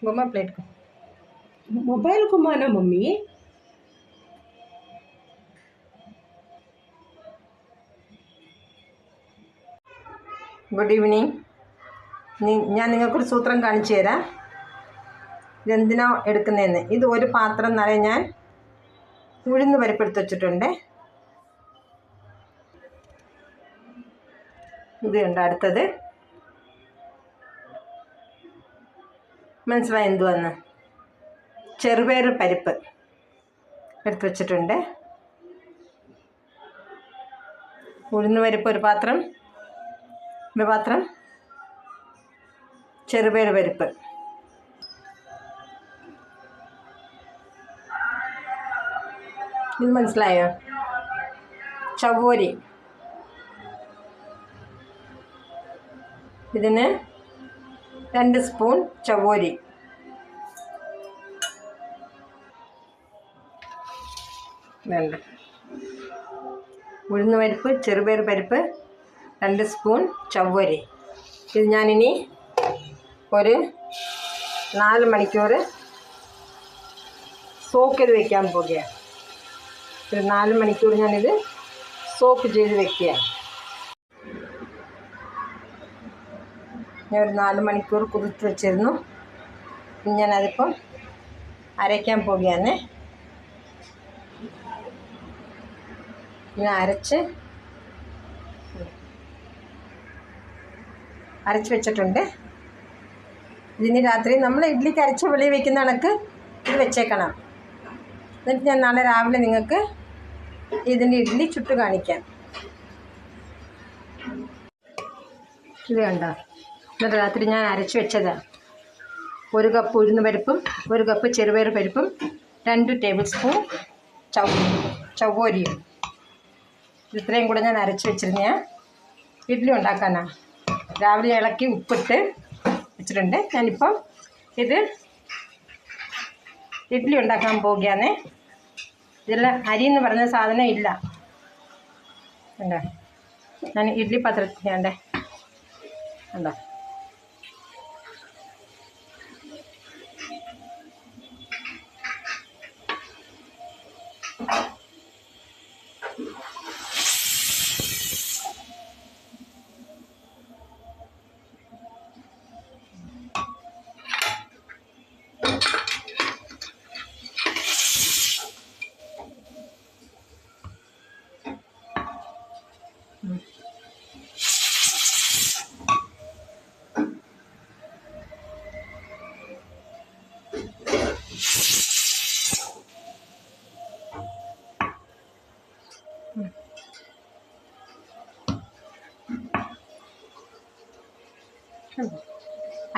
घुमा प्लेट को। मोबाइल घुमाना मम्मी। Good evening. ഞാൻ നിങ്ങൾക്കൊരു സൂത്രം കാണിച്ചു തരാം, ഇതെന്തിനാ എടുക്കുന്നതെന്ന്. ഇത് ഒരു പാത്രം നിറയെ ഞാൻ ഉഴുന്ന് പരിപ്പെടുത്ത് വെച്ചിട്ടുണ്ട്. ഇത് ഉണ്ട്. അടുത്തത് മനസ്സിലായി എന്തുവന്ന്? ചെറുപയർ പരിപ്പ് എടുത്ത് വെച്ചിട്ടുണ്ട്. ഉഴുന്ന് പരിപ്പ് ഒരു പാത്രം, ചെറുപയർ പരിപ്പ്. ഇത് മനസ്സിലായോ? ചവ്വരി, ഇതിന് 2 സ്പൂൺ ചവ്വരി. വേണ്ട. ഉഴുന്ന് പരിപ്പ്, ചെറുപയർ പരിപ്പ്, 2 സ്പൂൺ ചവ്വരി. ഇത് ഞാനിനി ഒരു 4 മണിക്കൂർ സോക്ക് ചെയ്ത് വെക്കാൻ പോകുകയാണ്. ഒരു 4 മണിക്കൂർ ഞാനിത് സോക്ക് ചെയ്ത് വെക്കുകയാണ്. ഞാൻ ഒരു 4 മണിക്കൂർ കുതിർത്ത് വെച്ചിരുന്നു. ഞാനതിപ്പം അരയ്ക്കാൻ പോകുകയാണ്. ഞാൻ അരച്ച് വെച്ചിട്ടുണ്ട്. ഇതിന് രാത്രി നമ്മൾ ഇഡ്ഡലിക്ക് അരച്ച വെളി വയ്ക്കുന്ന കണക്ക് ഇത് വെച്ചേക്കണം. എന്നിട്ട് ഞാൻ നാളെ രാവിലെ നിങ്ങൾക്ക് ഇതിൻ്റെ ഇഡ്ഡലി ചുട്ട് കാണിക്കാം. ഇത് കണ്ടോ? എന്നിട്ട് രാത്രി ഞാൻ അരച്ച് വെച്ചതാണ്. 1 കപ്പ് ഉഴുന്ന് പരിപ്പും 1 കപ്പ് ചെറുപയർ പരിപ്പും 2 ടേബിൾ സ്പൂൺ ചവ്വരിയും. ഇത്രയും കൂടെ ഞാൻ അരച്ച് വെച്ചിരുന്ന ഇഡ്ഡലി ഉണ്ടാക്കാനാണ്. രാവിലെ ഇളക്കി ഉപ്പിട്ട് വെച്ചിട്ടുണ്ട്. ഞാനിപ്പം ഇത് ഇഡ്ഡലി ഉണ്ടാക്കാൻ പോവുകയാണ്. ഇതെല്ലാം അരി എന്ന് പറഞ്ഞ സാധനം ഇല്ല. ഉണ്ടോ? ഞാൻ ഇഡ്ഡലി പാത്രത്തിൽ വേണ്ടേ ഉണ്ടോ?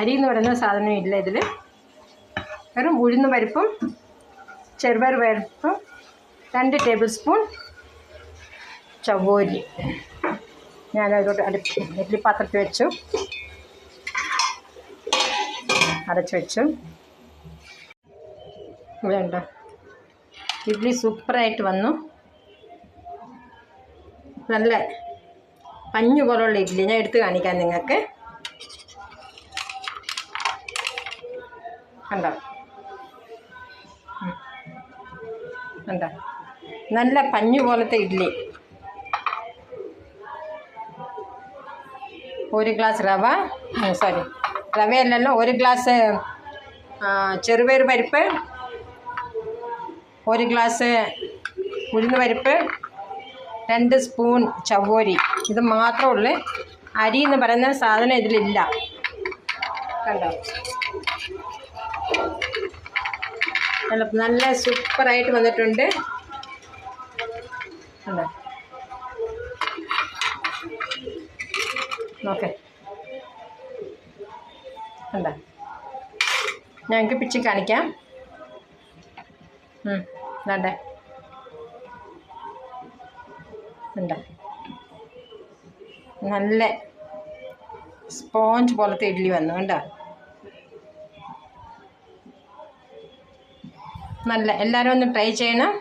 അരി എന്ന് പറയുന്ന സാധനം ഇല്ല ഇതിൽ. വെറും ഉഴുന്ന് പരിപ്പും ചെറുപയർ പരിപ്പും 2 ടേബിൾ സ്പൂൺ ചവ്വരി. ഞാനതിലോട്ട് ഇഡ്ഡലി പാത്രത്തിൽ വെച്ചു, അടച്ചു വെച്ചു. വേണ്ട, ഇഡ്ഡലി സൂപ്പറായിട്ട് വന്നു. നല്ല പഞ്ഞു പോലുള്ള ഇഡ്ഡലി ഞാൻ എടുത്ത് കാണിക്കാം നിങ്ങൾക്ക്. കണ്ടോ? കണ്ടോ? നല്ല പഞ്ഞു പോലത്തെ ഇഡ്ഡലി. 1 ഗ്ലാസ് റവ, റവയല്ലല്ലോ, 1 ഗ്ലാസ് ചെറുപയർ പരിപ്പ്, 1 ഗ്ലാസ് ഉഴുന്ന് പരിപ്പ്, 2 സ്പൂൺ ചവ്വരി. ഇത് മാത്രമേ ഉള്ളൂ. അരി എന്ന് പറയുന്ന സാധനം ഇതിലില്ല. കണ്ടോ? നല്ല സൂപ്പറായിട്ട് വന്നിട്ടുണ്ട്. കണ്ടോ? ഓക്കെ, കണ്ടോ? ഞങ്ങൾക്ക് പിച്ചി കാണിക്കാം. വേണ്ടേ? ഉണ്ടോ? നല്ല സ്പോഞ്ച് പോലത്തെ ഇഡ്ഡലി വന്നു. കണ്ടോ? നല്ല. എല്ലാവരും ഒന്ന് ട്രൈ ചെയ്യണം.